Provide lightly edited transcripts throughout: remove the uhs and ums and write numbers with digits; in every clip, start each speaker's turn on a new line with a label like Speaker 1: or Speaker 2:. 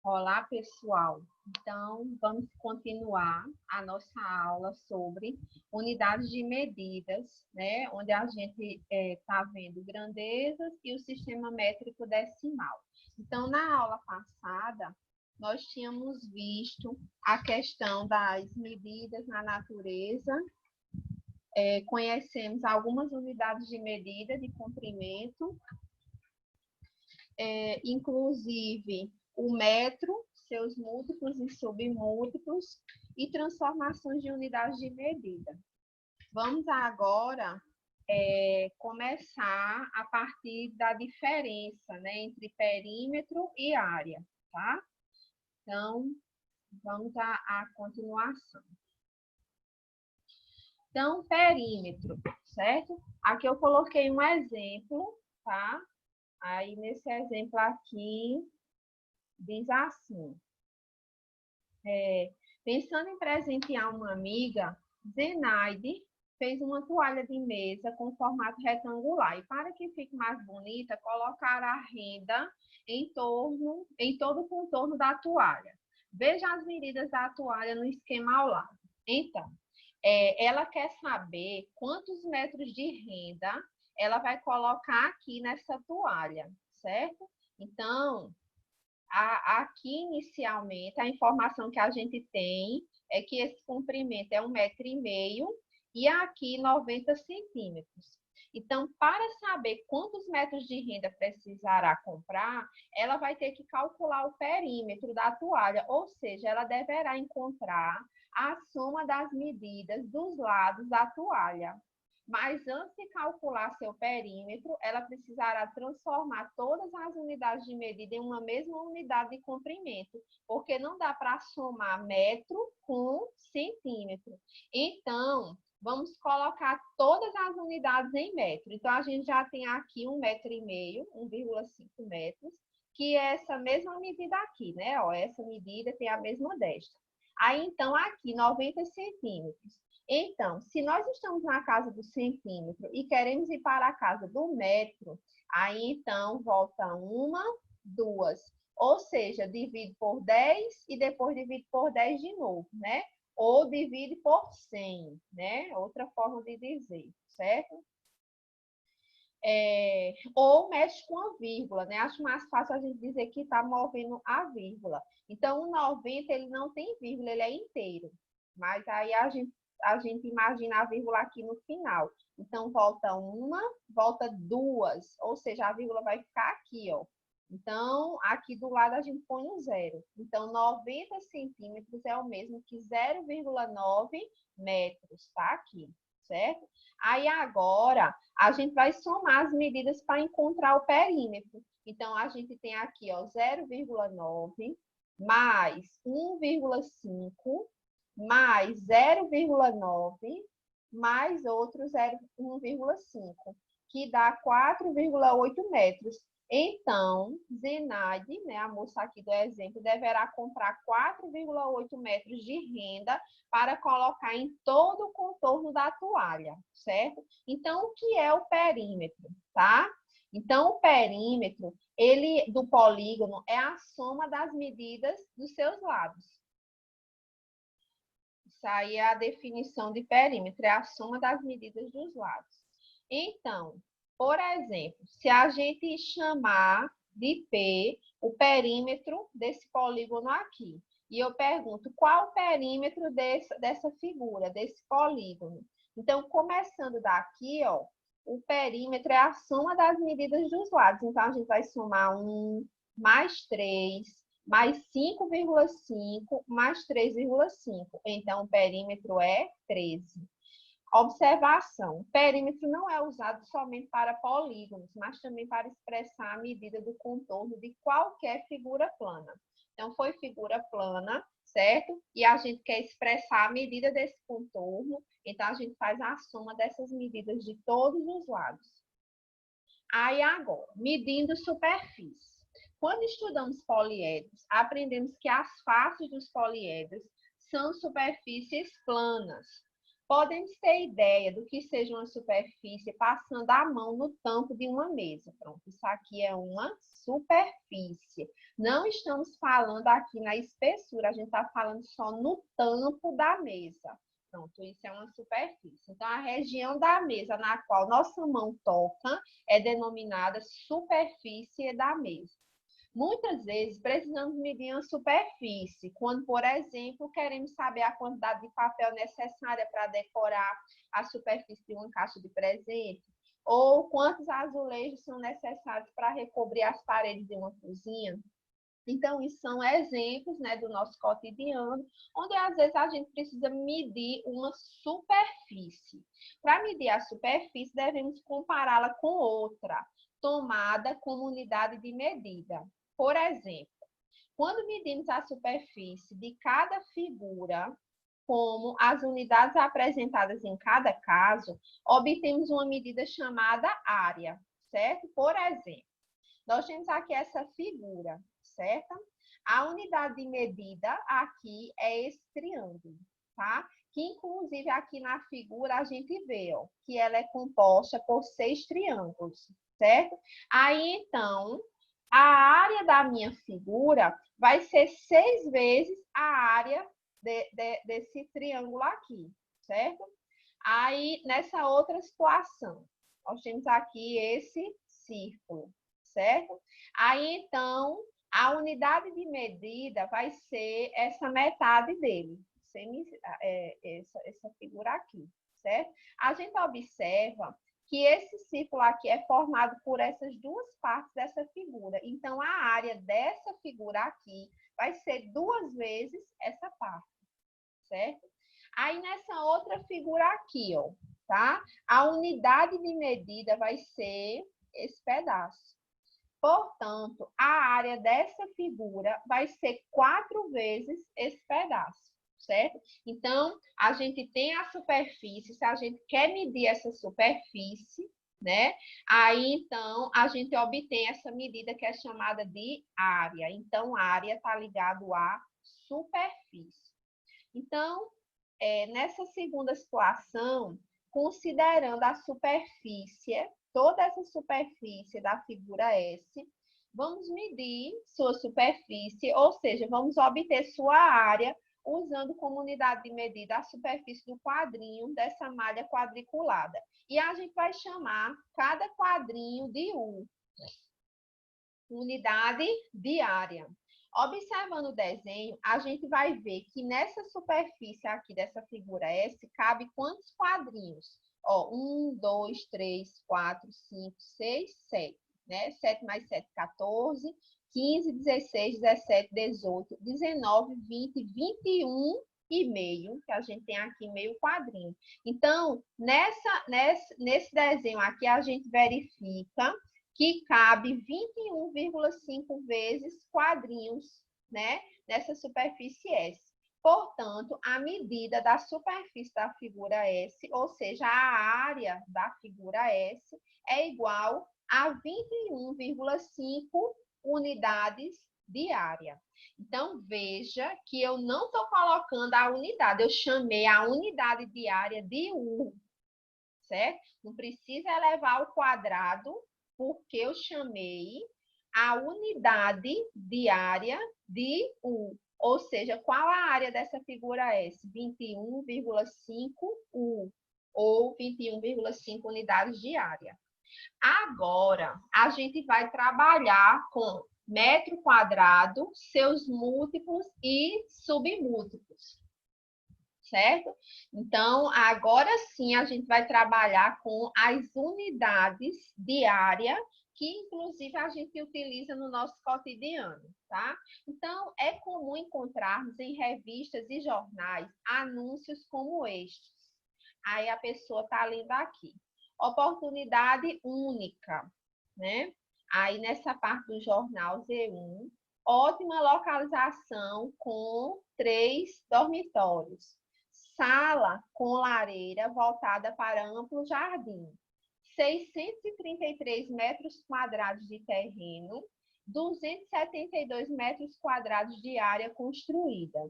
Speaker 1: Olá, pessoal. Então, vamos continuar a nossa aula sobre unidades de medidas, né? Onde a gente está vendo grandezas e o sistema métrico decimal. Então, na aula passada, nós tínhamos visto a questão das medidas na natureza, conhecemos algumas unidades de medida de comprimento, inclusive o metro, seus múltiplos e submúltiplos e transformações de unidades de medida. Vamos agora começar a partir da diferença, né, entre perímetro e área, tá? Então, vamos à continuação. Então, perímetro, certo? Aqui eu coloquei um exemplo, tá? Aí, nesse exemplo aqui, diz assim: pensando em presentear uma amiga, Zenaide fez uma toalha de mesa com formato retangular. E para que fique mais bonita, colocar a renda em todo o contorno da toalha. Veja as medidas da toalha no esquema ao lado. Então, ela quer saber quantos metros de renda ela vai colocar aqui nessa toalha, certo? Então, aqui inicialmente, a informação que a gente tem é que esse comprimento é 1,5 m e aqui 90 centímetros. Então, para saber quantos metros de renda precisará comprar, ela vai ter que calcular o perímetro da toalha, ou seja, ela deverá encontrar a soma das medidas dos lados da toalha. Mas antes de calcular seu perímetro, ela precisará transformar todas as unidades de medida em uma mesma unidade de comprimento, porque não dá para somar metro com centímetro. Então, vamos colocar todas as unidades em metro. Então, a gente já tem aqui 1,5 m, 1,5 metros, que é essa mesma medida aqui, né? Ó, essa medida tem a mesma desta. Aí, então, aqui, 90 centímetros. Então, se nós estamos na casa do centímetro e queremos ir para a casa do metro, aí, então, volta uma, duas. Ou seja, divide por 10 e depois divide por 10 de novo, né? Ou divide por 100, né? Outra forma de dizer, certo? Ou mexe com a vírgula, né? Acho mais fácil a gente dizer que está movendo a vírgula. Então, o 90, ele não tem vírgula, ele é inteiro. Mas aí a gente imagina a vírgula aqui no final. Então, volta uma, volta duas, ou seja, a vírgula vai ficar aqui, ó. Então, aqui do lado a gente põe um zero. Então, 90 centímetros é o mesmo que 0,9 metros, tá? Aqui, certo? Aí, agora, a gente vai somar as medidas para encontrar o perímetro. Então, a gente tem aqui, ó, 0,9 mais 1,5 mais 0,9 mais outro 1,5, que dá 4,8 metros. Então, Zenaide, né, a moça aqui do exemplo, deverá comprar 4,8 metros de renda para colocar em todo o contorno da toalha, certo? Então, o que é o perímetro, tá? Então, o perímetro, ele do polígono é a soma das medidas dos seus lados. Isso aí é a definição de perímetro, é a soma das medidas dos lados. Então, por exemplo, se a gente chamar de P o perímetro desse polígono aqui, e eu pergunto qual o perímetro dessa figura, desse polígono. Então, começando daqui, ó, o perímetro é a soma das medidas dos lados. Então, a gente vai somar 1 mais 3 mais 5,5 mais 3,5. Então, o perímetro é 13. Observação: o perímetro não é usado somente para polígonos, mas também para expressar a medida do contorno de qualquer figura plana. Então, foi figura plana, certo? E a gente quer expressar a medida desse contorno, então a gente faz a soma dessas medidas de todos os lados. Aí, agora, medindo superfície. Quando estudamos poliedros, aprendemos que as faces dos poliedros são superfícies planas. Podemos ter ideia do que seja uma superfície passando a mão no tampo de uma mesa. Pronto, isso aqui é uma superfície. Não estamos falando aqui na espessura, a gente está falando só no tampo da mesa. Pronto, isso é uma superfície. Então, a região da mesa na qual nossa mão toca é denominada superfície da mesa. Muitas vezes precisamos medir a superfície, quando, por exemplo, queremos saber a quantidade de papel necessária para decorar a superfície de uma caixa de presente, ou quantos azulejos são necessários para recobrir as paredes de uma cozinha. Então, isso são exemplos, né, do nosso cotidiano, onde às vezes a gente precisa medir uma superfície. Para medir a superfície, devemos compará-la com outra, tomada como unidade de medida. Por exemplo, quando medimos a superfície de cada figura, como as unidades apresentadas em cada caso, obtemos uma medida chamada área, certo? Por exemplo, nós temos aqui essa figura, certo? A unidade de medida aqui é esse triângulo, tá? Que inclusive aqui na figura a gente vê, ó, que ela é composta por 6 triângulos, certo? Aí então, a área da minha figura vai ser 6 vezes a área desse triângulo aqui, certo? Aí, nessa outra situação, nós temos aqui esse círculo, certo? Aí, então, a unidade de medida vai ser essa metade dele, essa figura aqui, certo? A gente observa que esse círculo aqui é formado por essas duas partes dessa figura. Então, a área dessa figura aqui vai ser 2 vezes essa parte, certo? Aí, nessa outra figura aqui, ó, tá? A unidade de medida vai ser esse pedaço. Portanto, a área dessa figura vai ser 4 vezes esse pedaço, certo? Então, a gente tem a superfície, se a gente quer medir essa superfície, né? Aí, então, a gente obtém essa medida que é chamada de área. Então, área está ligado à superfície. Então, nessa segunda situação, considerando a superfície, toda essa superfície da figura S, vamos medir sua superfície, ou seja, vamos obter sua área usando como unidade de medida a superfície do quadrinho dessa malha quadriculada. E a gente vai chamar cada quadrinho de U, unidade de área. Observando o desenho, a gente vai ver que nessa superfície aqui dessa figura S, cabe quantos quadrinhos? Ó, 1, 2, 3, 4, 5, 6, 7. Né? 7 mais 7, 14, 15, 16, 17, 18, 19, 20, 21 e meio, que a gente tem aqui meio quadrinho. Então, nesse desenho aqui, a gente verifica que cabe 21,5 vezes quadrinhos, né, nessa superfície S. Portanto, a medida da superfície da figura S, ou seja, a área da figura S, é igual a 21,5 unidades de área. Então, veja que eu não estou colocando a unidade, eu chamei a unidade de área de U, certo? Não precisa elevar ao quadrado, porque eu chamei a unidade de área de U. Ou seja, qual a área dessa figura S? 21,5 U, ou 21,5 unidades de área. Agora, a gente vai trabalhar com metro quadrado, seus múltiplos e submúltiplos, certo? Então, agora sim, a gente vai trabalhar com as unidades de área, que inclusive a gente utiliza no nosso cotidiano, tá? Então, é comum encontrarmos em revistas e jornais anúncios como estes. Aí a pessoa está lendo aqui. Oportunidade única, né? Aí nessa parte do jornal Z1, ótima localização com 3 dormitórios. Sala com lareira voltada para amplo jardim. 633 metros quadrados de terreno, 272 metros quadrados de área construída.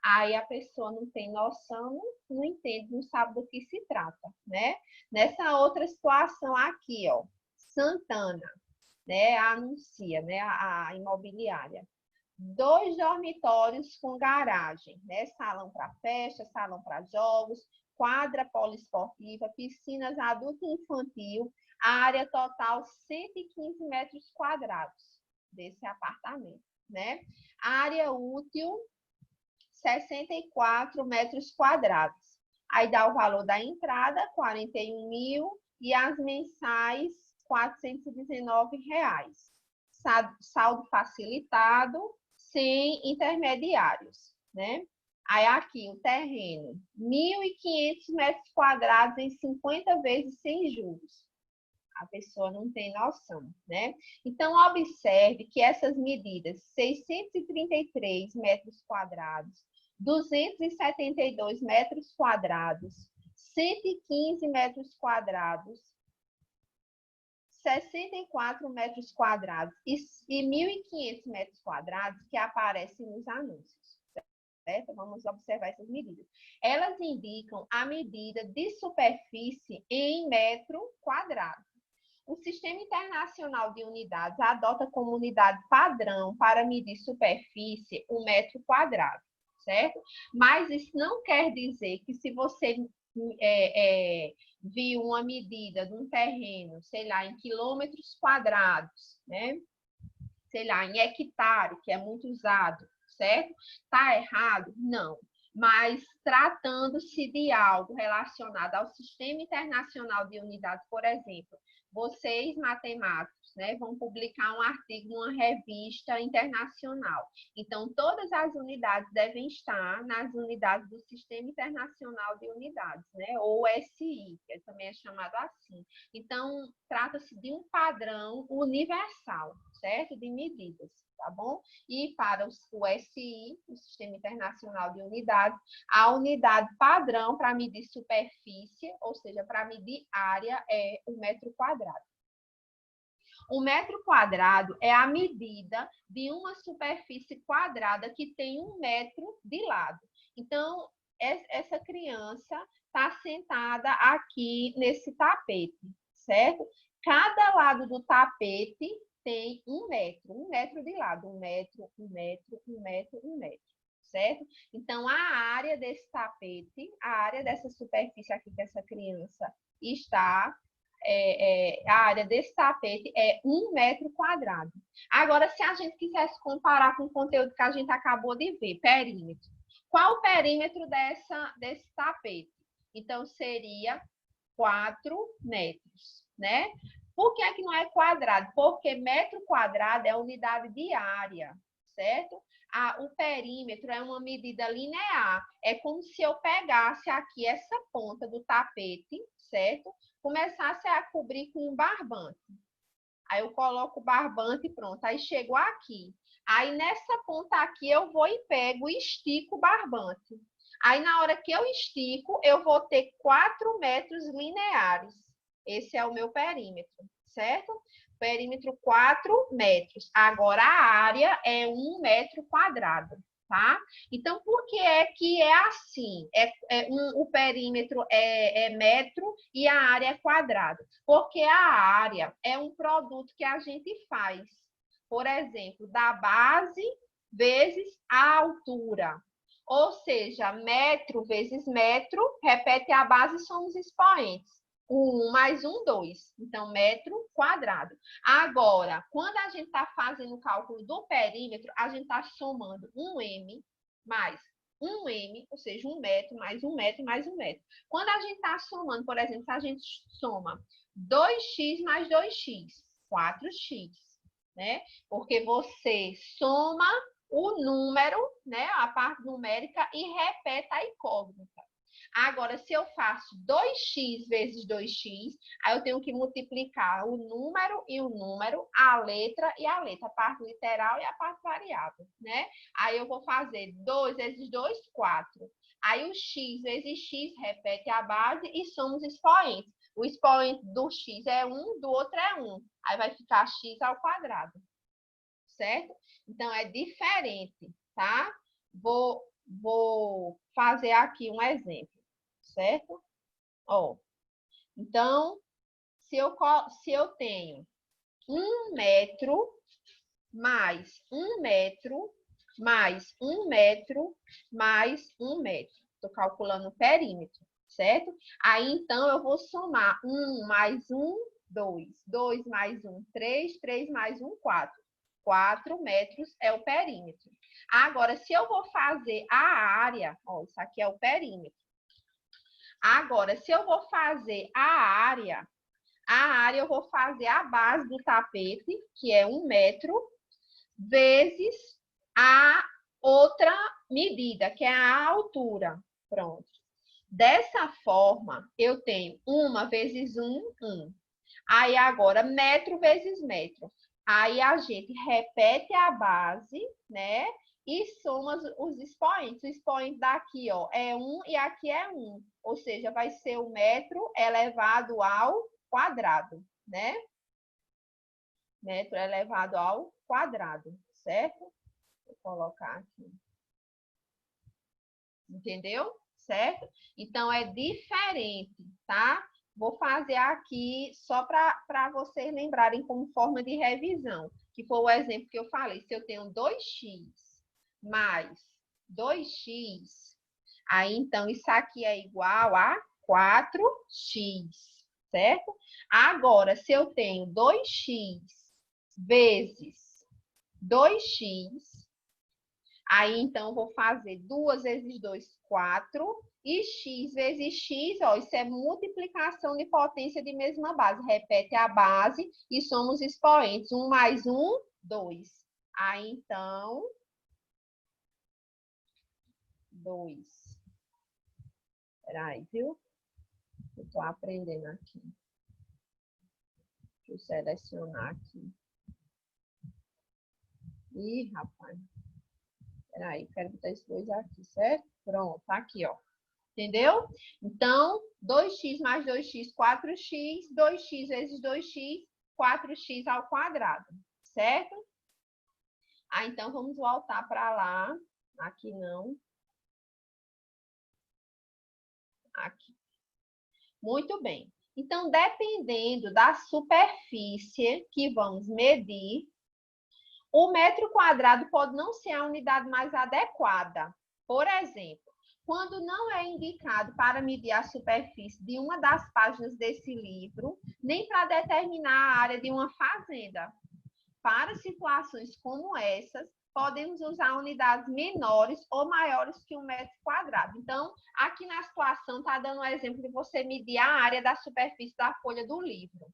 Speaker 1: Aí a pessoa não tem noção, não entende, não sabe do que se trata, né? Nessa outra situação aqui, ó, Santana, né, anuncia, né, a imobiliária. 2 dormitórios com garagem, né? Salão para festa, salão para jogos, quadra poliesportiva, piscinas adulto e infantil, área total 115 metros quadrados desse apartamento, né? Área útil 64 metros quadrados. Aí dá o valor da entrada, 41 mil, e as mensais, R$ 419. Saldo facilitado, sem intermediários, né? Aí aqui o terreno, 1.500 metros quadrados em 50 vezes sem juros. A pessoa não tem noção, né? Então, observe que essas medidas, 633 metros quadrados, 272 metros quadrados, 115 metros quadrados, 64 metros quadrados e 1.500 metros quadrados que aparecem nos anúncios. Certo? Vamos observar essas medidas. Elas indicam a medida de superfície em metro quadrado. O Sistema Internacional de Unidades adota como unidade padrão para medir superfície o metro quadrado, certo? Mas isso não quer dizer que se você viu uma medida de um terreno, sei lá, em quilômetros quadrados, né? Sei lá, em hectare, que é muito usado, certo? Está errado? Não. Mas tratando-se de algo relacionado ao Sistema Internacional de Unidades, por exemplo, vocês, matemáticos, né, vão publicar um artigo numa revista internacional. Então, todas as unidades devem estar nas unidades do Sistema Internacional de Unidades, né, ou SI, que também é chamado assim. Então, trata-se de um padrão universal, certo? De medidas, tá bom? E para o SI, o Sistema Internacional de Unidades, a unidade padrão para medir superfície, ou seja, para medir área, é o metro quadrado. O metro quadrado é a medida de uma superfície quadrada que tem 1 metro de lado. Então, essa criança está sentada aqui nesse tapete, certo? Cada lado do tapete tem 1 metro de lado, 1 metro, 1 metro, 1 metro, 1 metro, certo? Então, a área desse tapete, a área dessa superfície aqui que essa criança está, a área desse tapete é 1 metro quadrado. Agora, se a gente quisesse comparar com o conteúdo que a gente acabou de ver, perímetro. Qual o perímetro desse tapete? Então, seria 4 metros, né? Por que é que não é quadrado? Porque metro quadrado é unidade de área, certo? O perímetro é uma medida linear. É como se eu pegasse aqui essa ponta do tapete, certo? Começasse a cobrir com um barbante. Aí eu coloco o barbante e pronto. Aí chego aqui. Aí nessa ponta aqui eu vou e pego e estico o barbante. Aí na hora que eu estico, eu vou ter 4 metros lineares. Esse é o meu perímetro, certo? Perímetro 4 metros. Agora a área é 1 metro quadrado. Tá? Então, por que é que é assim? O perímetro é metro e a área é quadrado. Porque a área é um produto que a gente faz. Por exemplo, da base vezes a altura. Ou seja, metro vezes metro, repete a base, somos expoentes. 1 mais 1, 2. Então, metro quadrado. Agora, quando a gente está fazendo o cálculo do perímetro, a gente está somando 1m mais 1m, ou seja, 1 metro mais 1 metro mais 1 metro. Quando a gente está somando, por exemplo, se a gente soma 2x mais 2x, 4x, né? Porque você soma o número, né, a parte numérica, e repete a incógnita. Agora, se eu faço 2x vezes 2x, aí eu tenho que multiplicar o número e o número, a letra e a letra, a parte literal e a parte variável, né? Aí eu vou fazer 2 vezes 2, 4. Aí o x vezes x repete a base e somos expoentes. O expoente do x é 1, do outro é 1. Aí vai ficar x ao quadrado, certo? Então, é diferente, tá? Vou vou fazer aqui um exemplo, certo? Ó, então, se eu tenho 1 metro mais 1 metro mais 1 metro mais 1 metro. Estou calculando o perímetro, certo? Aí, então, eu vou somar 1 mais 1, 2. 2 mais 1, 3. 3 mais 1, 4. 4 metros é o perímetro. Agora, se eu vou fazer a área, ó, isso aqui é o perímetro. Agora, se eu vou fazer a área eu vou fazer a base do tapete, que é 1 metro, vezes a outra medida, que é a altura. Pronto. Dessa forma, eu tenho 1 vezes 1, 1. Aí, agora, metro vezes metro. Aí, a gente repete a base, né? E soma os expoentes. O expoente daqui, ó, é 1 e aqui é 1. Ou seja, vai ser o metro elevado ao quadrado, né? Metro elevado ao quadrado, certo? Vou colocar aqui. Entendeu? Certo? Então, é diferente, tá? Vou fazer aqui só para vocês lembrarem como forma de revisão, que foi o exemplo que eu falei. Se eu tenho 2x mais 2x, aí, então, isso aqui é igual a 4x, certo? Agora, se eu tenho 2x vezes 2x, aí, então, vou fazer 2 vezes 2, 4. E x vezes x, ó, isso é multiplicação de potência de mesma base. Repete a base e somos expoentes. 1 mais 1, 2. Aí, então, 2. Espera aí, viu? Eu estou aprendendo aqui. Deixa eu selecionar aqui. Ih, rapaz. Espera aí, quero botar esses dois aqui, certo? Pronto, tá aqui, ó. Entendeu? Então, 2x mais 2x, 4x, 2x vezes 2x, 4x ao quadrado, certo? Ah, então, vamos voltar para lá. Aqui não. Aqui. Muito bem. Então, dependendo da superfície que vamos medir, o metro quadrado pode não ser a unidade mais adequada. Por exemplo, quando não é indicado para medir a superfície de uma das páginas desse livro, nem para determinar a área de uma fazenda. Para situações como essas, podemos usar unidades menores ou maiores que 1 metro quadrado. Então, aqui na situação, está dando um exemplo de você medir a área da superfície da folha do livro,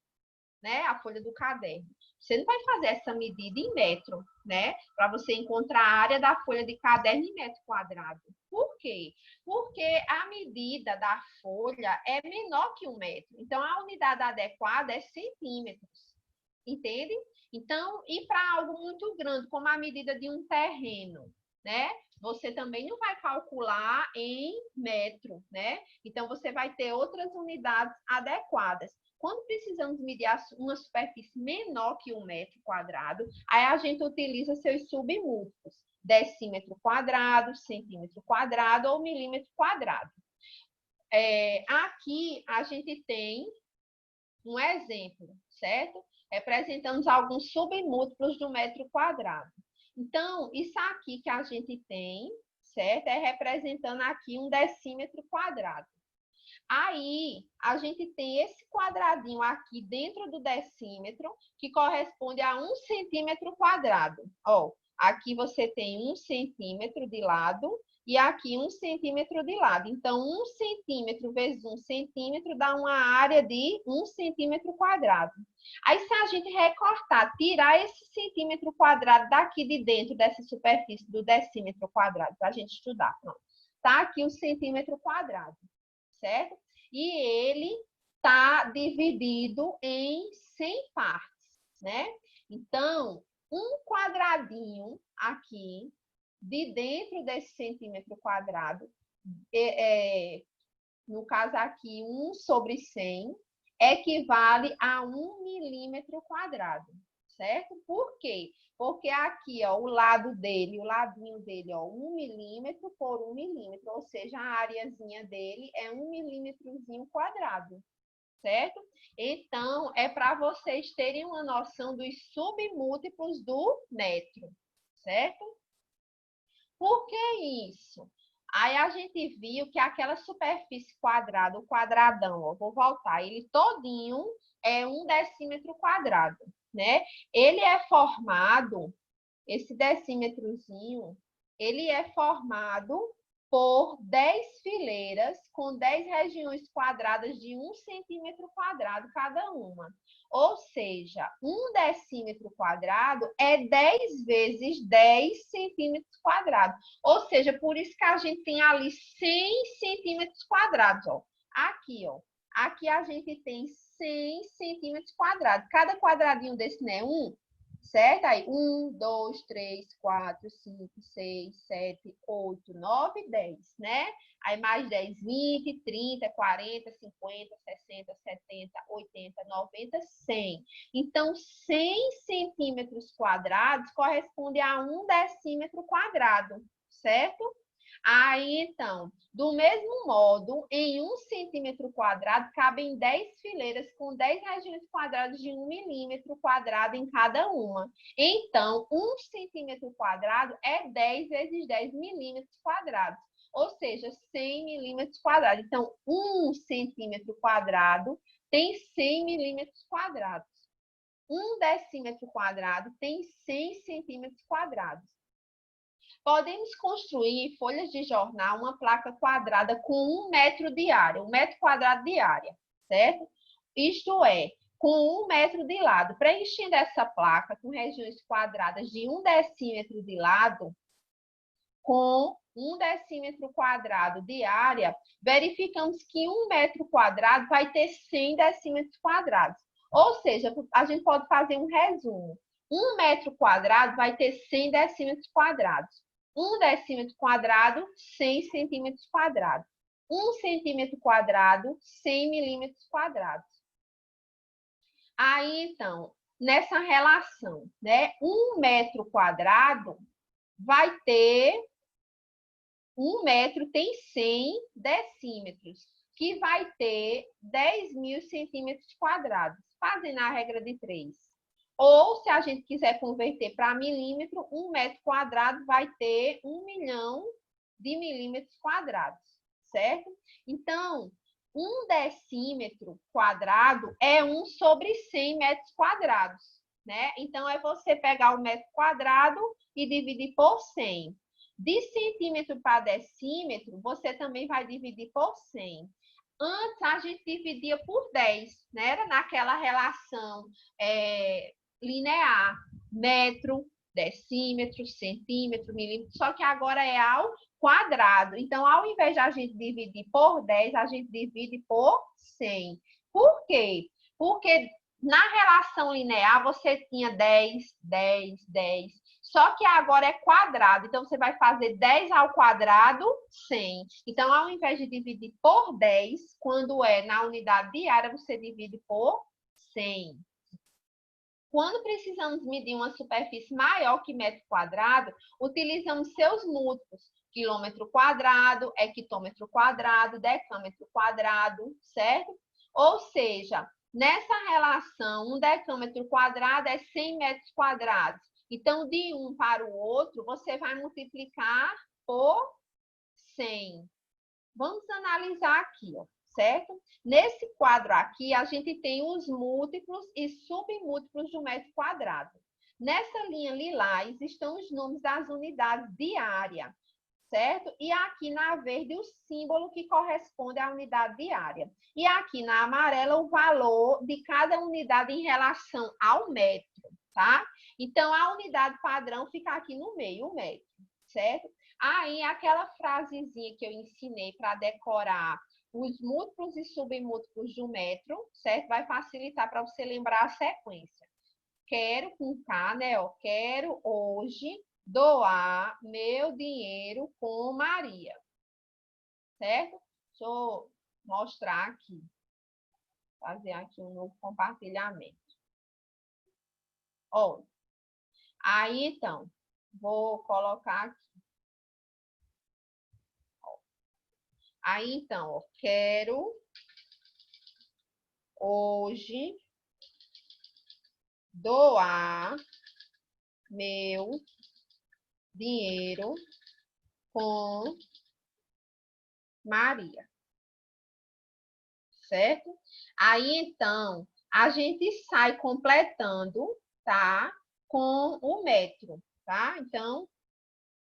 Speaker 1: né? A folha do caderno. Você não vai fazer essa medida em metro, né? Para você encontrar a área da folha de caderno em metro quadrado. Por quê? Porque a medida da folha é menor que 1 metro. Então, a unidade adequada é centímetros. Entende? Então, e para algo muito grande, como a medida de um terreno, né? Você também não vai calcular em metro, né? Então, você vai ter outras unidades adequadas. Quando precisamos medir uma superfície menor que 1 metro quadrado, aí a gente utiliza seus submúltiplos, decímetro quadrado, centímetro quadrado ou milímetro quadrado. Aqui a gente tem um exemplo, certo? Representamos alguns submúltiplos do metro quadrado. Então, isso aqui que a gente tem, certo? É representando aqui um decímetro quadrado. Aí, a gente tem esse quadradinho aqui dentro do decímetro, que corresponde a 1 centímetro quadrado. Ó, aqui você tem 1 centímetro de lado e aqui 1 centímetro de lado. Então, 1 centímetro vezes 1 centímetro dá uma área de 1 centímetro quadrado. Aí, se a gente recortar, tirar esse centímetro quadrado daqui de dentro dessa superfície do decímetro quadrado, para a gente estudar. Pronto. Tá aqui o centímetro quadrado, certo? E ele está dividido em 100 partes, né? Então, um quadradinho aqui, de dentro desse centímetro quadrado, no caso aqui, 1 sobre 100, equivale a 1 milímetro quadrado, certo? Por quê? Porque aqui, ó, o lado dele, o ladinho dele, ó, 1 milímetro por 1 milímetro, ou seja, a areazinha dele é 1 milímetrozinho quadrado, certo? Então, é para vocês terem uma noção dos submúltiplos do metro, certo? Por que isso? Aí a gente viu que aquela superfície quadrada, o quadradão, ó, vou voltar, ele todinho é 1 decímetro quadrado, né? Ele é formado, esse decímetrozinho, ele é formado por 10 fileiras com 10 regiões quadradas de 1 centímetro quadrado cada uma. Ou seja, 1 decímetro quadrado é 10 vezes 10 centímetros quadrados. Ou seja, por isso que a gente tem ali 100 centímetros quadrados. Ó. Aqui, ó. Aqui a gente tem 100 centímetros quadrados. Cada quadradinho desse, né? Certo? Aí, 1, 2, 3, 4, 5, 6, 7, 8, 9, 10, né? Aí, mais 10, 20, 30, 40, 50, 60, 70, 80, 90, 100. Então, 100 centímetros quadrados corresponde a 1 decímetro quadrado, certo? Aí, então, do mesmo modo, em 1 centímetro quadrado, cabem 10 fileiras com 10 regiões quadradas de 1 milímetro quadrado em cada uma. Então, 1 centímetro quadrado é 10 vezes 10 milímetros quadrados, ou seja, 100 milímetros quadrados. Então, 1 centímetro quadrado tem 100 milímetros quadrados. 1 decímetro quadrado tem 100 centímetros quadrados. Podemos construir em folhas de jornal uma placa quadrada com 1 metro de área, 1 metro quadrado de área, certo? Isto é, com 1 metro de lado. Preenchendo essa placa com regiões quadradas de 1 decímetro de lado, com 1 decímetro quadrado de área, verificamos que 1 metro quadrado vai ter 100 decímetros quadrados. Ou seja, a gente pode fazer um resumo. 1 metro quadrado vai ter 100 decímetros quadrados. 1 decímetro quadrado, 100 centímetros quadrados. 1 centímetro quadrado, 100 milímetros quadrados. Aí, então, nessa relação, né? 1 metro quadrado vai ter 1 metro tem 100 decímetros, que vai ter 10.000 centímetros quadrados, fazendo a regra de 3. Ou, se a gente quiser converter para milímetro, 1 metro quadrado vai ter 1 milhão de milímetros quadrados, certo? Então, 1 decímetro quadrado é 1 sobre 100 metros quadrados, né? Então, é você pegar o metro quadrado e dividir por 100. De centímetro para decímetro, você também vai dividir por 100. Antes, a gente dividia por 10, né? Era naquela relação linear, metro, decímetro, centímetro, milímetro, só que agora é ao quadrado. Então, ao invés de a gente dividir por 10, a gente divide por 100. Por quê? Porque na relação linear, você tinha 10, 10, 10. Só que agora é quadrado. Então, você vai fazer 10 ao quadrado, 100. Então, ao invés de dividir por 10, quando é na unidade de área, você divide por 100. Quando precisamos medir uma superfície maior que metro quadrado, utilizamos seus múltiplos. Quilômetro quadrado, hectômetro quadrado, decâmetro quadrado, certo? Ou seja, nessa relação, 1 decâmetro quadrado é 100 metros quadrados. Então, de um para o outro, você vai multiplicar por 100. Vamos analisar aqui, ó, certo? Nesse quadro aqui, a gente tem os múltiplos e submúltiplos do metro quadrado. Nessa linha lilás estão os nomes das unidades de área, certo? E aqui na verde o símbolo que corresponde à unidade de área. E aqui na amarela o valor de cada unidade em relação ao metro, tá? Então, a unidade padrão fica aqui no meio, o metro, certo? Aí, aquela frasezinha que eu ensinei para decorar os múltiplos e submúltiplos do metro, certo? Vai facilitar para você lembrar a sequência. Quero com K, né? Ó, quero hoje doar meu dinheiro com Maria, certo? Deixa eu mostrar aqui, fazer aqui um novo compartilhamento. Ó, Aí, então, vou colocar aqui. Aí, então, ó, quero hoje doar meu dinheiro com Maria, certo? Aí, então, a gente sai completando, tá? Com o metro, tá? Então,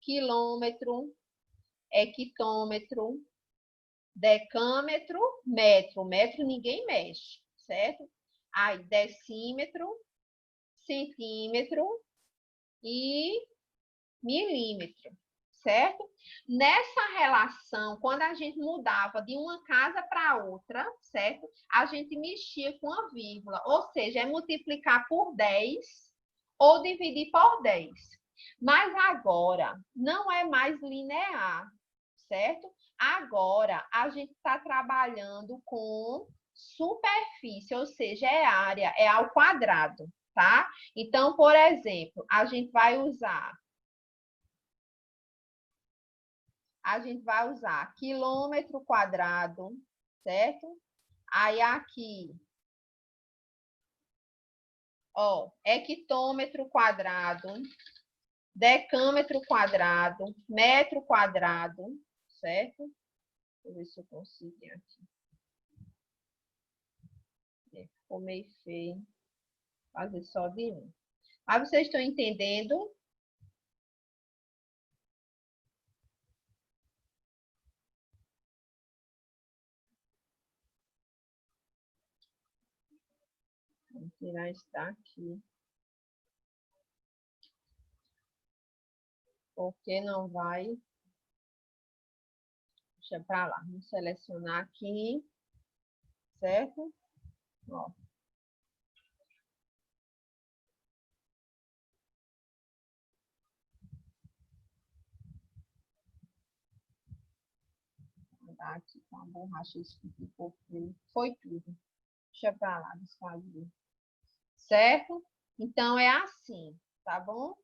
Speaker 1: quilômetro, hectômetro, decâmetro, metro. Metro ninguém mexe, certo? Aí, decímetro, centímetro e milímetro, certo? Nessa relação, quando a gente mudava de uma casa para outra, certo? A gente mexia com a vírgula, ou seja, é multiplicar por 10 ou dividir por 10. Mas agora não é mais linear, certo? Agora a gente está trabalhando com superfície, ou seja, é área, é ao quadrado, tá? Então, por exemplo, a gente vai usar quilômetro quadrado, certo? Aí aqui, ó, hectômetro quadrado, decâmetro quadrado, metro quadrado, certo? Deixa eu ver se eu consigo aqui. Ficou meio feio. Fazer só de um. Mas vocês estão entendendo? Vamos tirar isso daqui. Porque não vai. Deixa para lá. Vamos selecionar aqui. Certo? Ó. Vou dar aqui com a borracha. Isso que ficou frio. Foi tudo. Deixa para lá, desfazer. Certo? Então, é assim. Tá bom?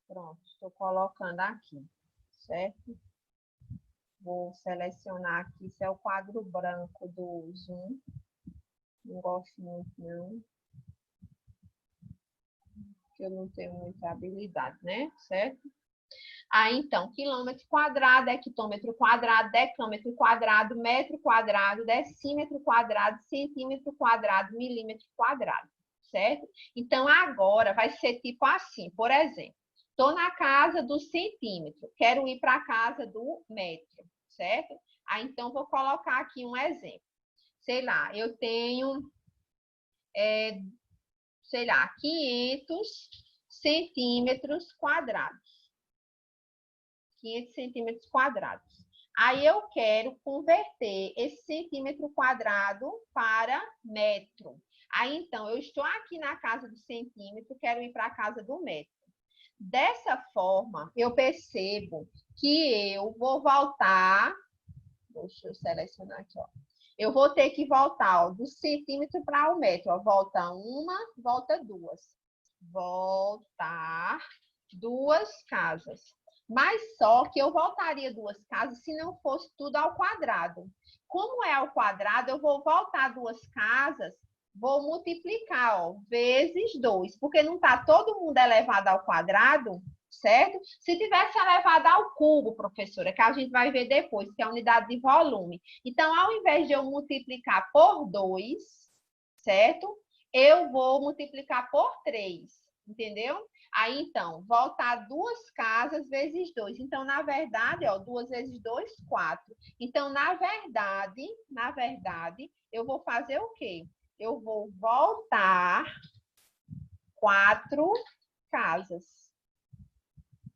Speaker 1: Pronto. Estou colocando aqui. Certo? Vou selecionar aqui. Esse é o quadro branco do Zoom. Não gosto muito, não. Porque eu não tenho muita habilidade, né? Certo? Aí, então, quilômetro quadrado, hectômetro quadrado, decâmetro quadrado, metro quadrado, decímetro quadrado, centímetro quadrado, milímetro quadrado, certo? Então, agora vai ser tipo assim, por exemplo, estou na casa do centímetro, quero ir para a casa do metro, certo? Aí, então, vou colocar aqui um exemplo. Sei lá, eu tenho, sei lá, 500 centímetros quadrados. 500 centímetros quadrados. Aí eu quero converter esse centímetro quadrado para metro. Aí, então, eu estou aqui na casa do centímetro, quero ir para a casa do metro. Dessa forma, eu percebo que eu vou voltar. Deixa eu selecionar aqui, ó. Eu vou ter que voltar ó, do centímetro para o metro. Ó. Volta uma, volta duas. Voltar duas casas. Mas só que eu voltaria duas casas se não fosse tudo ao quadrado. Como é ao quadrado, eu vou voltar duas casas, vou multiplicar, ó, vezes 2, porque não está todo mundo elevado ao quadrado, certo? Se tivesse elevado ao cubo, professora, que a gente vai ver depois, que é a unidade de volume. Então, ao invés de eu multiplicar por 2, certo? Eu vou multiplicar por 3, entendeu? Aí, então, voltar duas casas vezes 2. Então, na verdade, ó, 2 vezes 2, 4. Então, na verdade, eu vou fazer o quê? Eu vou voltar 4 casas.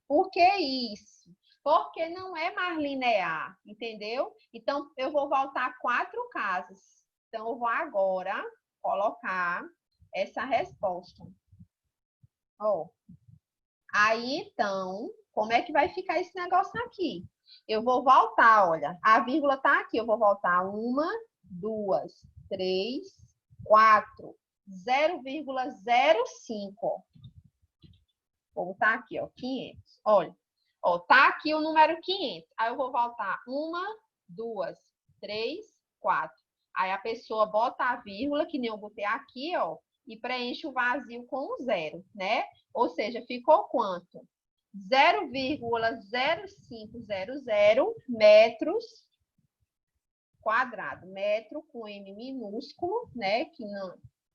Speaker 1: Por que isso? Porque não é mais linear, entendeu? Então, eu vou voltar 4 casas. Então, eu vou agora colocar essa resposta. Ó, aí, então, como é que vai ficar esse negócio aqui? Eu vou voltar, olha. A vírgula tá aqui. Eu vou voltar 1, 2, 3, 4, 0,05. Vou botar aqui, ó, 500. Olha, ó, tá aqui o número 500. Aí eu vou voltar 1, 2, 3, 4. Aí a pessoa bota a vírgula, que nem eu botei aqui, ó, e preenche o vazio com o 0, né? Ou seja, ficou quanto? 0,0500 metros quadrado. Metro com M minúsculo, né? Que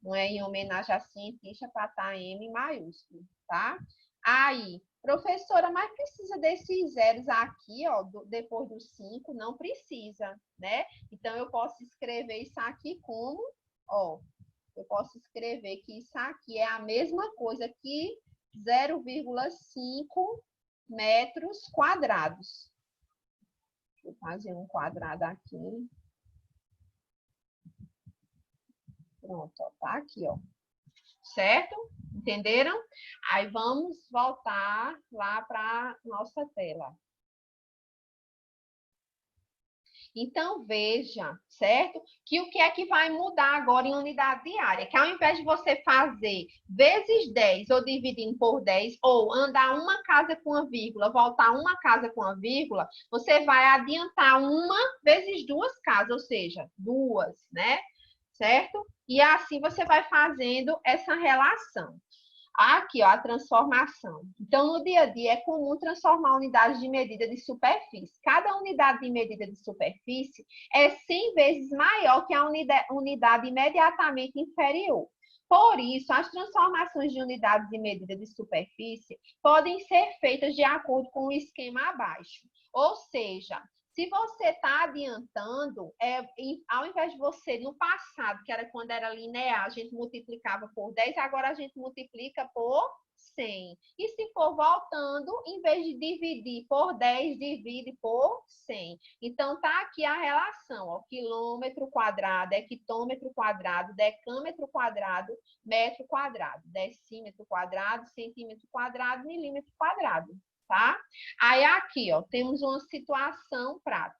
Speaker 1: não é em homenagem a cientista para estar M maiúsculo, tá? Aí, professora, mas precisa desses zeros aqui, ó, depois do 5? Não precisa, né? Então, eu posso escrever isso aqui como, ó, eu posso escrever que isso aqui é a mesma coisa que 0,5 metros quadrados. Deixa eu fazer um quadrado aqui. Pronto, ó, tá aqui, ó. Certo? Entenderam? Aí vamos voltar lá para nossa tela. Então, veja, certo? Que o que é que vai mudar agora em unidade diária? Que ao invés de você fazer vezes 10 ou dividindo por 10, ou andar uma casa com uma vírgula, voltar uma casa com uma vírgula, você vai adiantar uma vezes duas casas, ou seja, duas, né? Certo? E assim você vai fazendo essa relação. Aqui, ó, a transformação. Então, no dia a dia, é comum transformar unidades de medida de superfície. Cada unidade de medida de superfície é 100 vezes maior que a unidade imediatamente inferior. Por isso, as transformações de unidades de medida de superfície podem ser feitas de acordo com o esquema abaixo. Ou seja, se você está adiantando, ao invés de você, no passado, que era quando era linear, a gente multiplicava por 10, agora a gente multiplica por 100. E se for voltando, em vez de dividir por 10, divide por 100. Então, tá aqui a relação, ó, quilômetro quadrado, hectômetro quadrado, decâmetro quadrado, metro quadrado, decímetro quadrado, centímetro quadrado, milímetro quadrado. Tá? Aí aqui, ó, temos uma situação prática.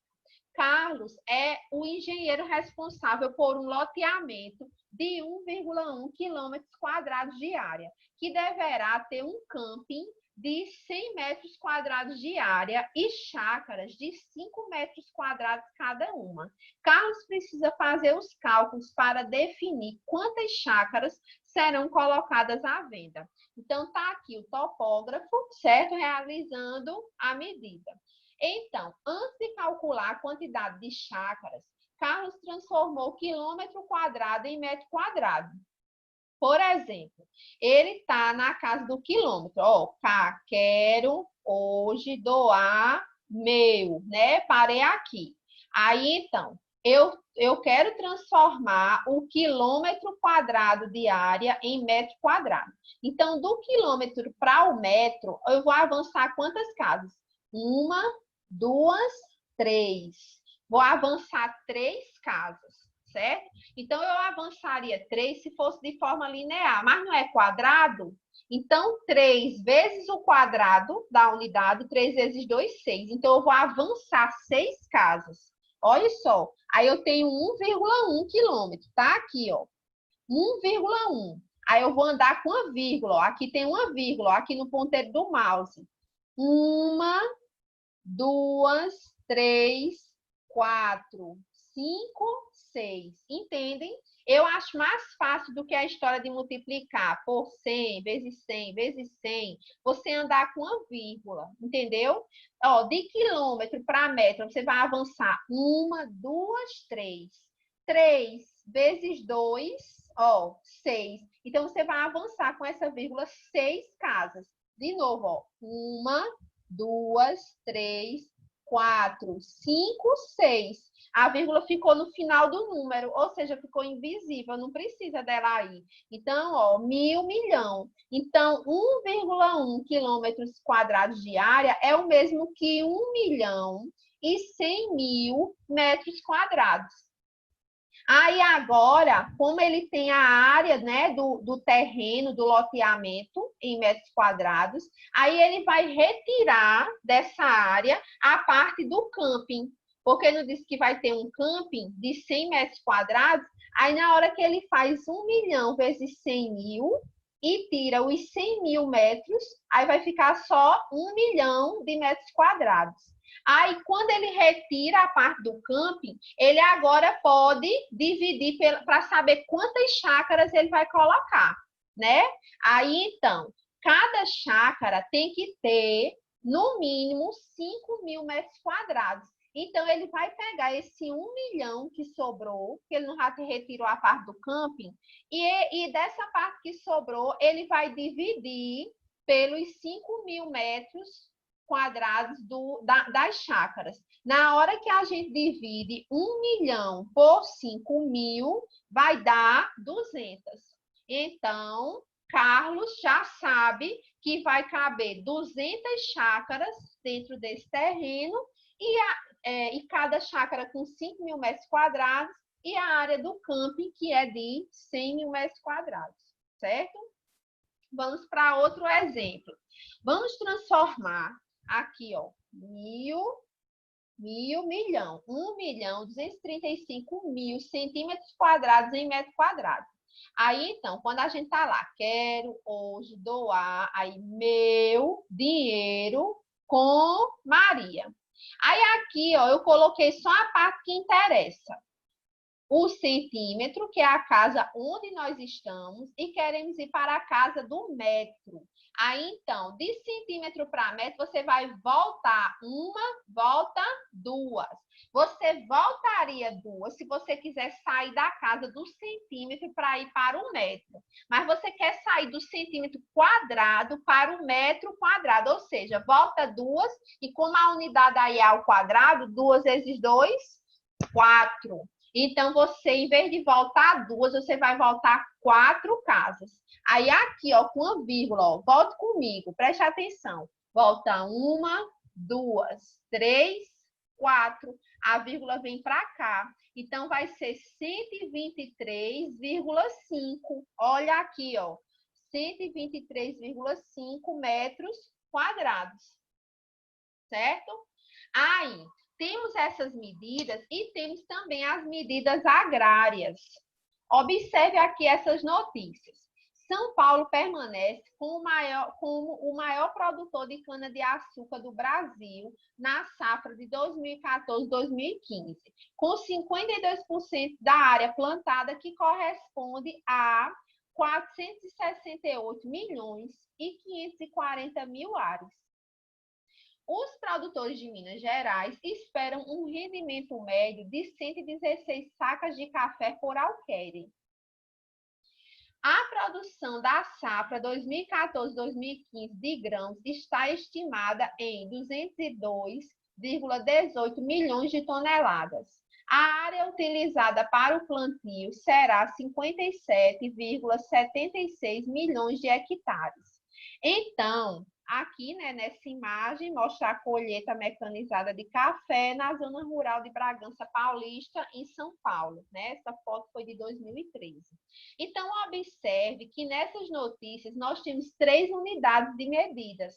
Speaker 1: Carlos é o engenheiro responsável por um loteamento de 1,1 quilômetros quadrados de área, que deverá ter um camping de 100 metros quadrados de área e chácaras de 5 metros quadrados cada uma. Carlos precisa fazer os cálculos para definir quantas chácaras serão colocadas à venda. Então, está aqui o topógrafo, certo? Realizando a medida. Então, antes de calcular a quantidade de chácaras, Carlos transformou quilômetro quadrado em metro quadrado. Por exemplo, ele está na casa do quilômetro. Ó, quero hoje doar meu, né? Parei aqui. Aí, então, eu quero transformar o quilômetro quadrado de área em metro quadrado. Então, do quilômetro para o metro, eu vou avançar quantas casas? 1, 2, 3. Vou avançar 3 casas, certo? Então, eu avançaria 3 se fosse de forma linear, mas não é quadrado? Então, 3 vezes o quadrado da unidade, 3 vezes 2, 6. Então, eu vou avançar 6 casas. Olha só, aí eu tenho 1,1 quilômetro, tá? Aqui, ó, 1,1. Aí eu vou andar com a vírgula, ó. Aqui tem uma vírgula, ó, aqui no ponteiro do mouse. 1, 2, 3, 4, 5, 6. Entendem? Eu acho mais fácil do que a história de multiplicar por 100, vezes 100, vezes 100, você andar com uma vírgula, entendeu? Ó, de quilômetro para metro, você vai avançar 1, 2, 3. 3 vezes 2, ó, 6. Então, você vai avançar com essa vírgula 6 casas. De novo, ó, 1, 2, 3, 4, 5, 6. A vírgula ficou no final do número, ou seja, ficou invisível, não precisa dela aí. Então, ó, 1.000, milhão. Então, 1,1 quilômetros quadrados de área é o mesmo que 1.100.000 metros quadrados. Aí agora, como ele tem a área, né, do terreno, do loteamento em metros quadrados, aí ele vai retirar dessa área a parte do camping, porque não disse que vai ter um camping de 100 metros quadrados, aí na hora que ele faz 1 milhão vezes 100 mil e tira os 100 mil metros, aí vai ficar só 1 milhão de metros quadrados. Aí, quando ele retira a parte do camping, ele agora pode dividir para saber quantas chácaras ele vai colocar, né? Aí, então, cada chácara tem que ter, no mínimo, 5 mil metros quadrados. Então, ele vai pegar esse 1 milhão que sobrou, que ele não já retirou a parte do camping, e dessa parte que sobrou, ele vai dividir pelos 5 mil metros quadrados das chácaras. Na hora que a gente divide 1 milhão por 5 mil, vai dar 200. Então, Carlos já sabe que vai caber 200 chácaras dentro desse terreno e cada chácara com 5 mil metros quadrados e a área do camping, que é de 100 mil metros quadrados, certo? Vamos para outro exemplo. Vamos transformar aqui, ó, milhão, 1 milhão, 235 mil centímetros quadrados em metro quadrado. Aí, então, quando a gente tá lá, quero hoje doar aí meu dinheiro com Maria. Aí aqui, ó, eu coloquei só a parte que interessa. O centímetro, que é a casa onde nós estamos, e queremos ir para a casa do metro. Aí, então, de centímetro para metro, você vai voltar uma, volta duas. Você voltaria duas se você quiser sair da casa do centímetro para ir para o metro. Mas você quer sair do centímetro quadrado para o metro quadrado, ou seja, volta duas, e como a unidade aí é ao quadrado, 2 vezes 2, 4. Então, você, em vez de voltar duas, você vai voltar 4 casas. Aí, aqui, ó, com a vírgula, ó, volta comigo, preste atenção. Volta 1, 2, 3, 4. A vírgula vem para cá. Então, vai ser 123,5. Olha aqui, ó. 123,5 metros quadrados. Certo? Aí, temos essas medidas e temos também as medidas agrárias. Observe aqui essas notícias. São Paulo permanece como o maior produtor de cana-de-açúcar do Brasil na safra de 2014-2015, com 52% da área plantada, que corresponde a 468 milhões e 540 mil ares. Os produtores de Minas Gerais esperam um rendimento médio de 116 sacas de café por alqueire. A produção da safra 2014-2015 de grãos está estimada em 202,18 milhões de toneladas. A área utilizada para o plantio será 57,76 milhões de hectares. Então, aqui, né, nessa imagem, mostra a colheita mecanizada de café na zona rural de Bragança Paulista, em São Paulo, né? Essa foto foi de 2013. Então, observe que nessas notícias nós temos 3 unidades de medidas: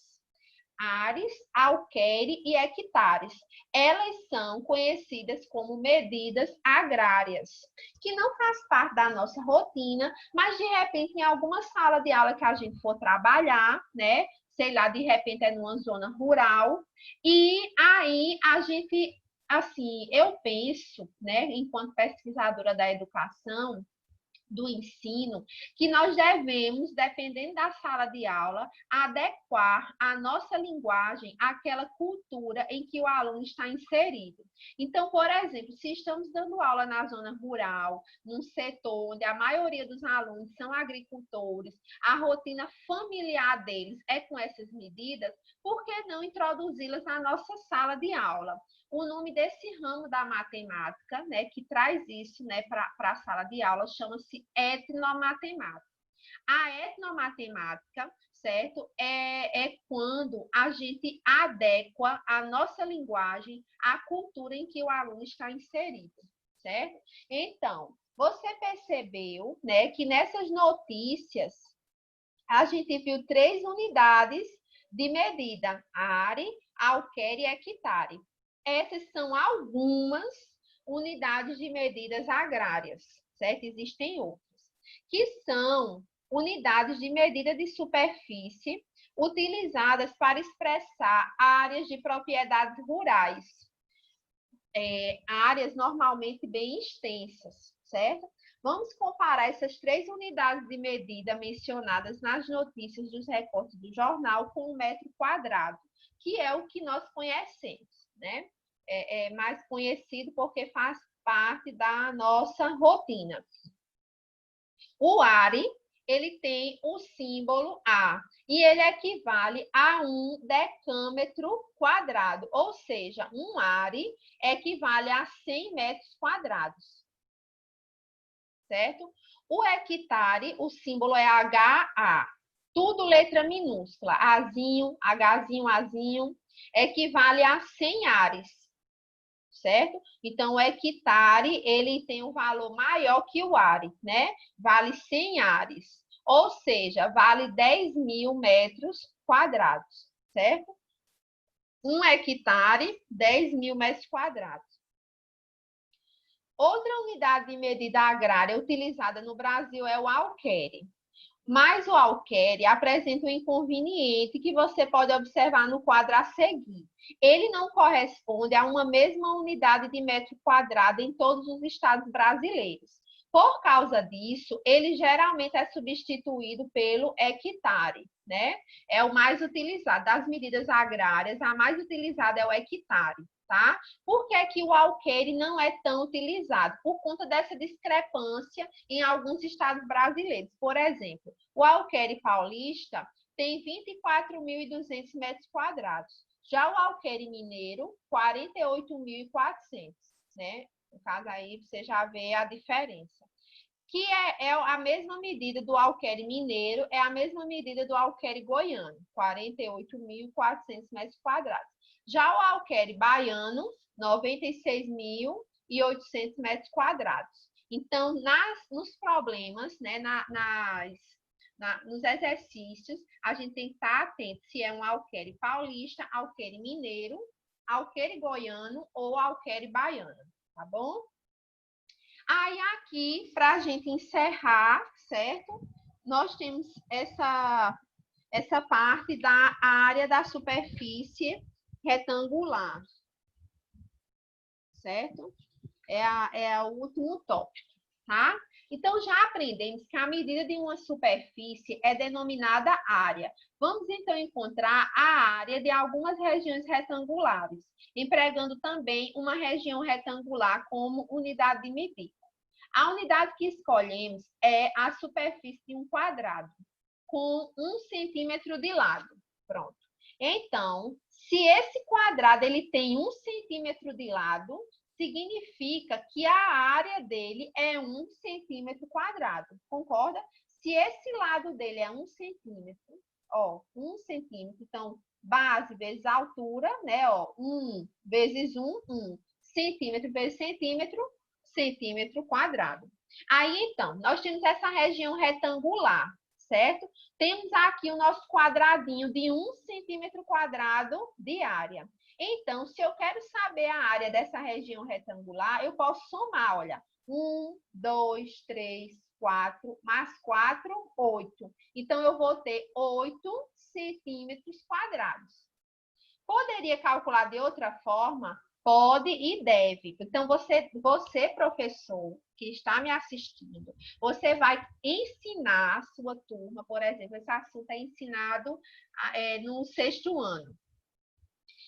Speaker 1: ares, alqueire e hectares. Elas são conhecidas como medidas agrárias, que não faz parte da nossa rotina, mas de repente em alguma sala de aula que a gente for trabalhar, né? Sei lá, de repente é numa zona rural, e aí a gente, assim, eu penso, né, enquanto pesquisadora da educação, do ensino, que nós devemos, dependendo da sala de aula, adequar a nossa linguagem àquela cultura em que o aluno está inserido. Então, por exemplo, se estamos dando aula na zona rural, num setor onde a maioria dos alunos são agricultores, a rotina familiar deles é com essas medidas, por que não introduzi-las na nossa sala de aula? O nome desse ramo da matemática, né, que traz isso, né, para a sala de aula, chama-se etnomatemática. A etnomatemática, certo, é quando a gente adequa a nossa linguagem à cultura em que o aluno está inserido, certo? Então, você percebeu, né, que nessas notícias a gente viu 3 unidades de medida: ARE, alquere e hectare. Essas são algumas unidades de medidas agrárias, certo? Existem outras, que são unidades de medida de superfície utilizadas para expressar áreas de propriedades rurais, áreas normalmente bem extensas, certo? Vamos comparar essas 3 unidades de medida mencionadas nas notícias dos recortes do jornal com o metro quadrado, que é o que nós conhecemos, né? É mais conhecido porque faz parte da nossa rotina. O ARE, ele tem o símbolo A e ele equivale a 1 decâmetro quadrado, ou seja, um ARE equivale a 100 metros quadrados, certo? O hectare, o símbolo é HA, tudo letra minúscula, Azinho, Hzinho, Azinho, equivale a 100 ares, certo? Então, o hectare, ele tem um valor maior que o are, né? Vale 100 ares, ou seja, vale 10.000 metros quadrados, certo? Um hectare, 10.000 metros quadrados. Outra unidade de medida agrária utilizada no Brasil é o alquere. Mas o alquere apresenta um inconveniente que você pode observar no quadro a seguir. Ele não corresponde a uma mesma unidade de metro quadrado em todos os estados brasileiros. Por causa disso, ele geralmente é substituído pelo hectare, né? É o mais utilizado. Das medidas agrárias, a mais utilizada é o hectare. Tá? Por que que o alquere não é tão utilizado? Por conta dessa discrepância em alguns estados brasileiros. Por exemplo, o alquere paulista tem 24.200 metros quadrados. Já o alquere mineiro, 48.400, né? No caso aí, você já vê a diferença. Que é a mesma medida do alquere mineiro, é a mesma medida do alquere goiano, 48.400 metros quadrados. Já o alquere baiano, 96.800 metros quadrados. Então, nos problemas, né, nos exercícios, a gente tem que estar atento se é um alquere paulista, alquere mineiro, alquere goiano ou alquere baiano, tá bom? Aí, aqui, para a gente encerrar, certo? Nós temos essa parte da área da superfície retangular, certo? É o último tópico, tá? Então, já aprendemos que a medida de uma superfície é denominada área. Vamos, então, encontrar a área de algumas regiões retangulares, empregando também uma região retangular como unidade de medida. A unidade que escolhemos é a superfície de um quadrado, com 1 centímetro de lado. Pronto. Então, se esse quadrado ele tem 1 centímetro de lado, significa que a área dele é 1 centímetro quadrado. Concorda? Se esse lado dele é 1 centímetro, ó, 1 centímetro, então, base vezes altura, né, ó, 1 vezes 1, 1. Centímetro vezes centímetro, centímetro quadrado. Aí, então, nós temos essa região retangular, certo? Temos aqui o nosso quadradinho de 1 centímetro quadrado de área. Então, se eu quero saber a área dessa região retangular, eu posso somar, olha, 1, 2, 3, 4, mais 4, 8. Então, eu vou ter 8 centímetros quadrados. Poderia calcular de outra forma? Pode e deve. Então, você, professor, que está me assistindo, você vai ensinar a sua turma, por exemplo, esse assunto é ensinado no 6º ano.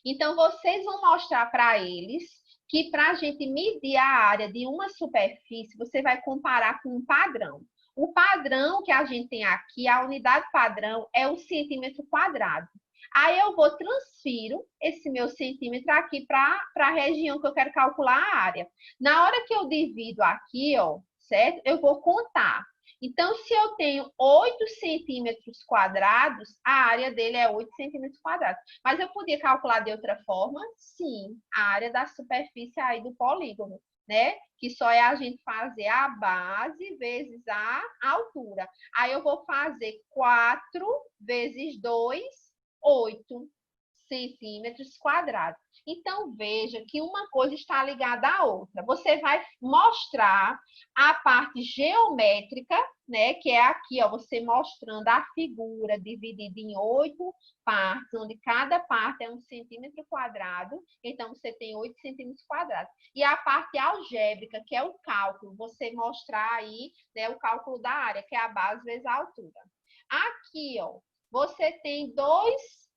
Speaker 1: Então, vocês vão mostrar para eles que para a gente medir a área de uma superfície, você vai comparar com um padrão. O padrão que a gente tem aqui, a unidade padrão, é o centímetro quadrado. Aí eu vou transfiro esse meu centímetro aqui para a região que eu quero calcular a área. Na hora que eu divido aqui, ó, certo? Eu vou contar. Então, se eu tenho 8 centímetros quadrados, a área dele é 8 centímetros quadrados. Mas eu podia calcular de outra forma? Sim, a área da superfície aí do polígono. né? Que só é a gente fazer a base vezes a altura. Aí eu vou fazer 4 vezes 2, 8 centímetros quadrados. Então, veja que uma coisa está ligada à outra. Você vai mostrar a parte geométrica, né? Que é aqui, ó, você mostrando a figura dividida em 8 partes, onde cada parte é 1 centímetro quadrado. Então, você tem 8 centímetros quadrados. E a parte algébrica, que é o cálculo, você mostrar aí, né, o cálculo da área, que é a base vezes a altura. Aqui, ó, você tem dois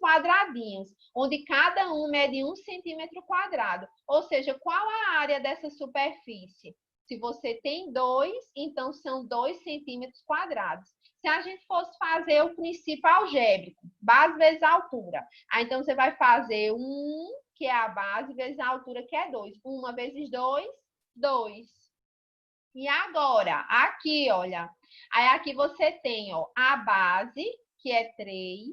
Speaker 1: quadradinhos, onde cada um mede 1 centímetro quadrado. Ou seja, qual a área dessa superfície? Se você tem 2, então são 2 centímetros quadrados. Se a gente fosse fazer o princípio algébrico, base vezes a altura, aí então você vai fazer 1, que é a base, vezes a altura, que é 2. 1 vezes 2, 2. E agora, aqui, olha, aí aqui você tem, ó, a base, que é 3,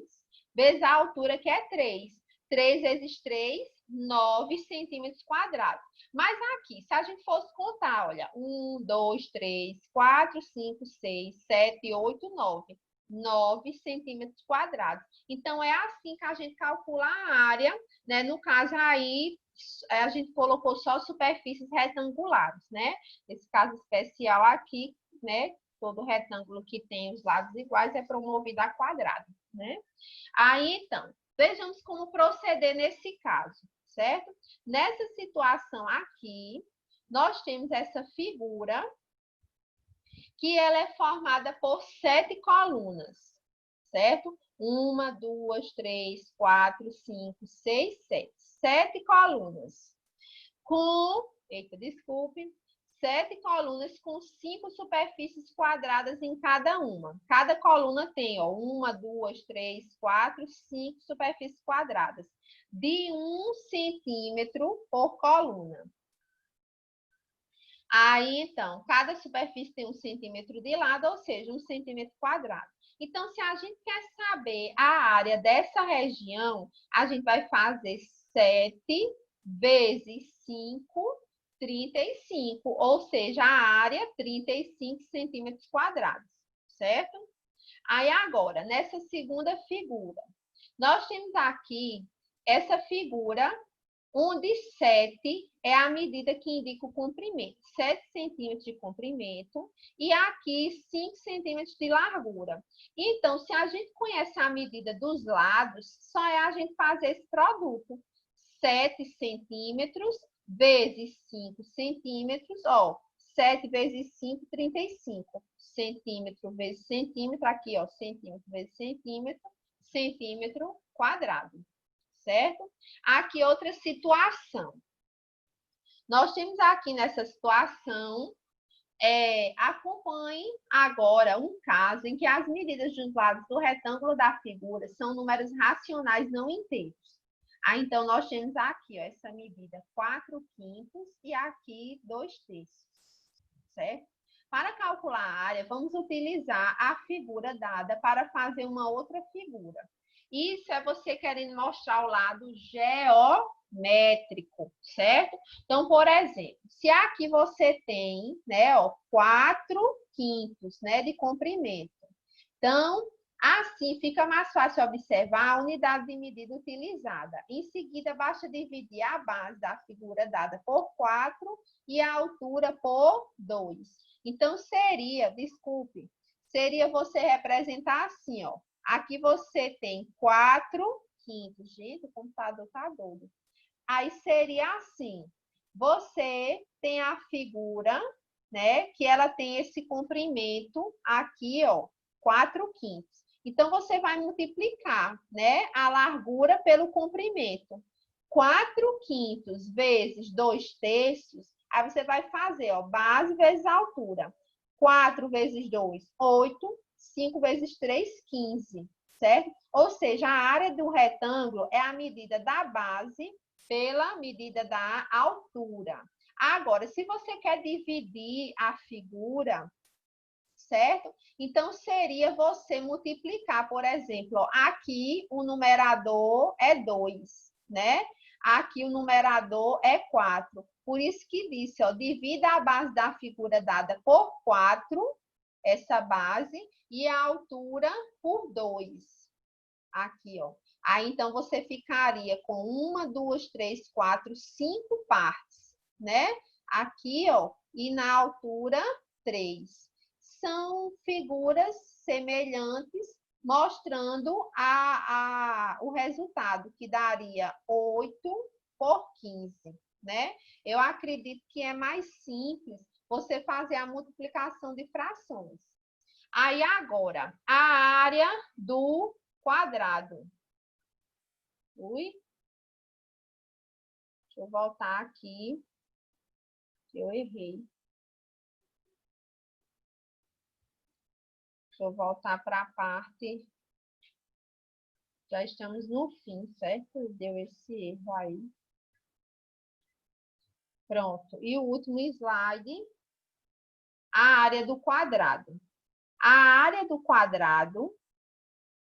Speaker 1: vezes a altura, que é 3. 3 vezes 3, 9 centímetros quadrados. Mas aqui, se a gente fosse contar, olha, 1, 2, 3, 4, 5, 6, 7, 8, 9. 9 centímetros quadrados. Então, é assim que a gente calcula a área, né? No caso aí, a gente colocou só superfícies retangulares, né? Esse caso especial aqui, né? Todo retângulo que tem os lados iguais é promovido a quadrado, né? Aí, então, vejamos como proceder nesse caso, certo? Nessa situação aqui, nós temos essa figura que ela é formada por 7 colunas, certo? 1, 2, 3, 4, 5, 6, 7. 7 colunas. Desculpe, 7 colunas com 5 superfícies quadradas em cada uma. Cada coluna tem, ó, 1, 2, 3, 4, 5 superfícies quadradas, de 1 centímetro por coluna. Aí, então, cada superfície tem 1 centímetro de lado, ou seja, 1 centímetro quadrado. Então, se a gente quer saber a área dessa região, a gente vai fazer 7 vezes 5, 35, ou seja, a área 35 centímetros quadrados, certo? Aí, agora, nessa segunda figura, nós temos aqui essa figura onde 7 é a medida que indica o comprimento. 7 centímetros de comprimento e aqui 5 centímetros de largura. Então, se a gente conhece a medida dos lados, só é a gente fazer esse produto. 7 centímetros vezes 5 centímetros, ó, 7 vezes 5, 35. Centímetro vezes centímetro, aqui, ó, centímetro vezes centímetro, centímetro quadrado. Certo? Aqui outra situação. Nós temos aqui nessa situação, acompanhe agora um caso em que as medidas dos lados do retângulo da figura são números racionais não inteiros. Aí, então, nós temos aqui, ó, essa medida 4/5 e aqui 2/3, certo? Para calcular a área, vamos utilizar a figura dada para fazer uma outra figura. Isso é você querendo mostrar o lado geométrico, certo? Então, por exemplo, se aqui você tem, né, ó, 4/5, né, de comprimento. Então, assim fica mais fácil observar a unidade de medida utilizada. Em seguida, basta dividir a base da figura dada por 4 e a altura por 2. Então, seria você representar assim, ó. Aqui você tem 4/5. Gente, o computador tá doido. Aí seria assim. Você tem a figura, né, que ela tem esse comprimento aqui, ó, 4/5. Então, você vai multiplicar, né, a largura pelo comprimento. 4/5 vezes 2/3, aí você vai fazer, ó, base vezes altura. 4 vezes 2, 8. 5 vezes 3, 15, certo? Ou seja, a área do retângulo é a medida da base pela medida da altura. Agora, se você quer dividir a figura, certo? Então, seria você multiplicar, por exemplo, ó, aqui o numerador é 2, né? Aqui o numerador é 4. Por isso que disse, ó, divida a base da figura dada por 4, essa base, e a altura por 2. Aqui, ó. Aí, então, você ficaria com 1, 2, 3, 4, 5 partes, né? Aqui, ó, e na altura 3. São figuras semelhantes, mostrando o resultado, que daria 8 por 15, né? Eu acredito que é mais simples você fazer a multiplicação de frações. Aí, agora, a área do quadrado. Ui. Deixa eu voltar aqui. Eu errei. Deixa eu voltar para a parte. Já estamos no fim, certo? Deu esse erro aí. Pronto. E o último slide. A área do quadrado. A área do quadrado,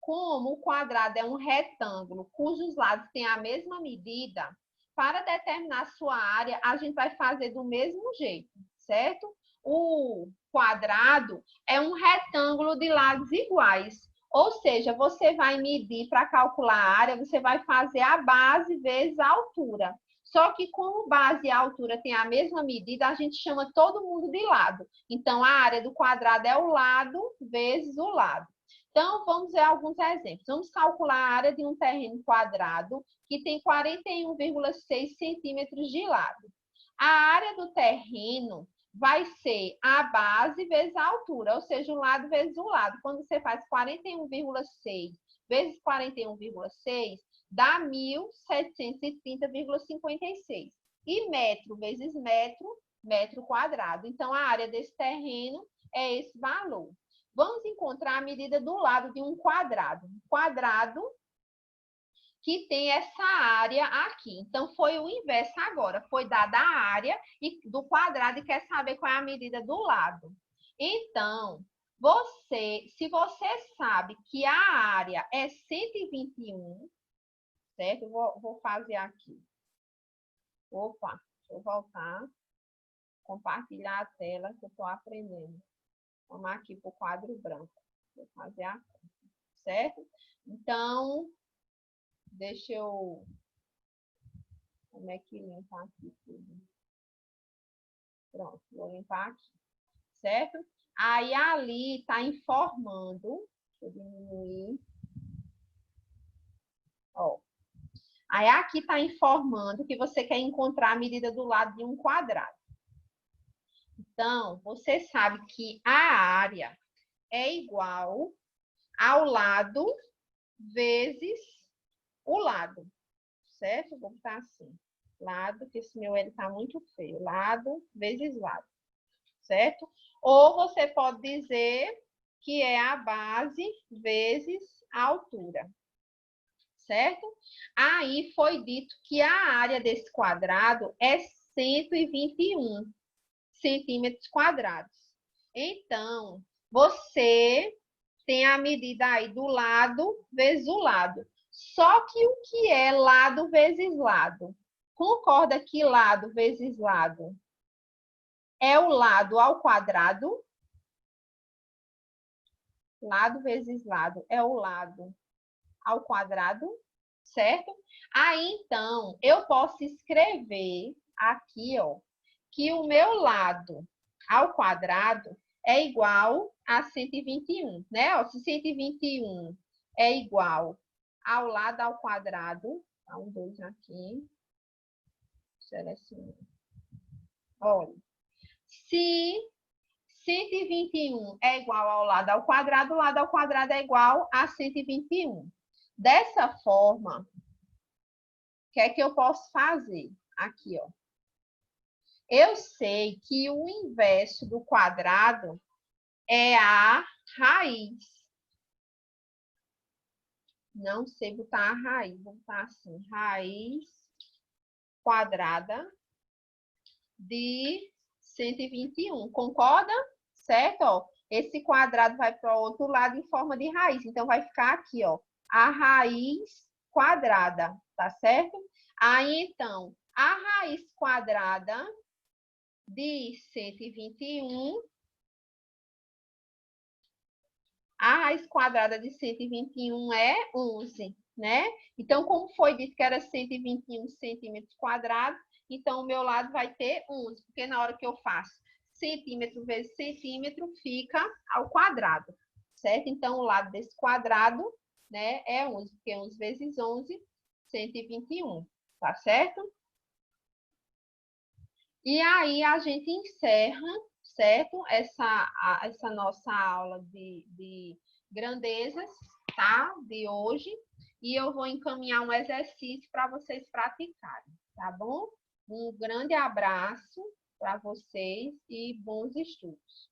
Speaker 1: como o quadrado é um retângulo cujos lados têm a mesma medida, para determinar sua área, a gente vai fazer do mesmo jeito, certo? O quadrado é um retângulo de lados iguais. Ou seja, você vai medir para calcular a área, você vai fazer a base vezes a altura. Só que como base e a altura têm a mesma medida, a gente chama todo mundo de lado. Então, a área do quadrado é o lado vezes o lado. Então, vamos ver alguns exemplos. Vamos calcular a área de um terreno quadrado que tem 41,6 centímetros de lado. A área do terreno vai ser a base vezes a altura, ou seja, o lado vezes o lado. Quando você faz 41,6 vezes 41,6, dá 1.730,56. E metro vezes metro, metro quadrado. Então, a área desse terreno é esse valor. Vamos encontrar a medida do lado de um quadrado. Um quadrado que tem essa área aqui. Então, foi o inverso agora. Foi dada a área do quadrado e quer saber qual é a medida do lado. Então, se você sabe que a área é 121, certo? Eu vou fazer aqui. Opa, deixa eu voltar. Compartilhar a tela que eu estou aprendendo. Vamos aqui para o quadro branco. Vou fazer a conta, certo? Então, deixa eu... Como é que limpa aqui tudo? Pronto, vou limpar aqui, certo? Aí, ali está informando... Deixa eu diminuir. Ó. Aí, aqui está informando que você quer encontrar a medida do lado de um quadrado. Então, você sabe que a área é igual ao lado vezes o lado, certo? Vou botar assim, lado, que esse meu L tá muito feio, lado vezes lado, certo? Ou você pode dizer que é a base vezes a altura, certo? Aí foi dito que a área desse quadrado é 121 centímetros quadrados. Então, você tem a medida aí do lado vezes o lado. Só que o que é lado vezes lado? Concorda que lado vezes lado é o lado ao quadrado? Lado vezes lado é o lado ao quadrado, certo? Aí, então, eu posso escrever aqui, ó, que o meu lado ao quadrado é igual a 121, né? Ó, se 121 é igual ao lado ao quadrado, tá um 2 aqui, seleciono. Olha, se 121 é igual ao lado ao quadrado, o lado ao quadrado é igual a 121. Dessa forma, o que é que eu posso fazer? Aqui, ó. Eu sei que o inverso do quadrado é a raiz. Não sei botar a raiz, vou botar assim, raiz quadrada de 121. Concorda? Certo? Ó, esse quadrado vai para o outro lado em forma de raiz. Então, vai ficar aqui, ó, a raiz quadrada, tá certo? Aí, então, A raiz quadrada de 121, a raiz quadrada de 121 é 11, né? Então, como foi dito que era 121 centímetros quadrados, então o meu lado vai ter 11, porque na hora que eu faço centímetro vezes centímetro, fica ao quadrado, certo? Então, o lado desse quadrado, né, é 11, porque 11 vezes 11, 121, tá certo? E aí a gente encerra, certo? Essa nossa aula de grandezas, tá? De hoje. E eu vou encaminhar um exercício para vocês praticarem, tá bom? Um grande abraço para vocês e bons estudos.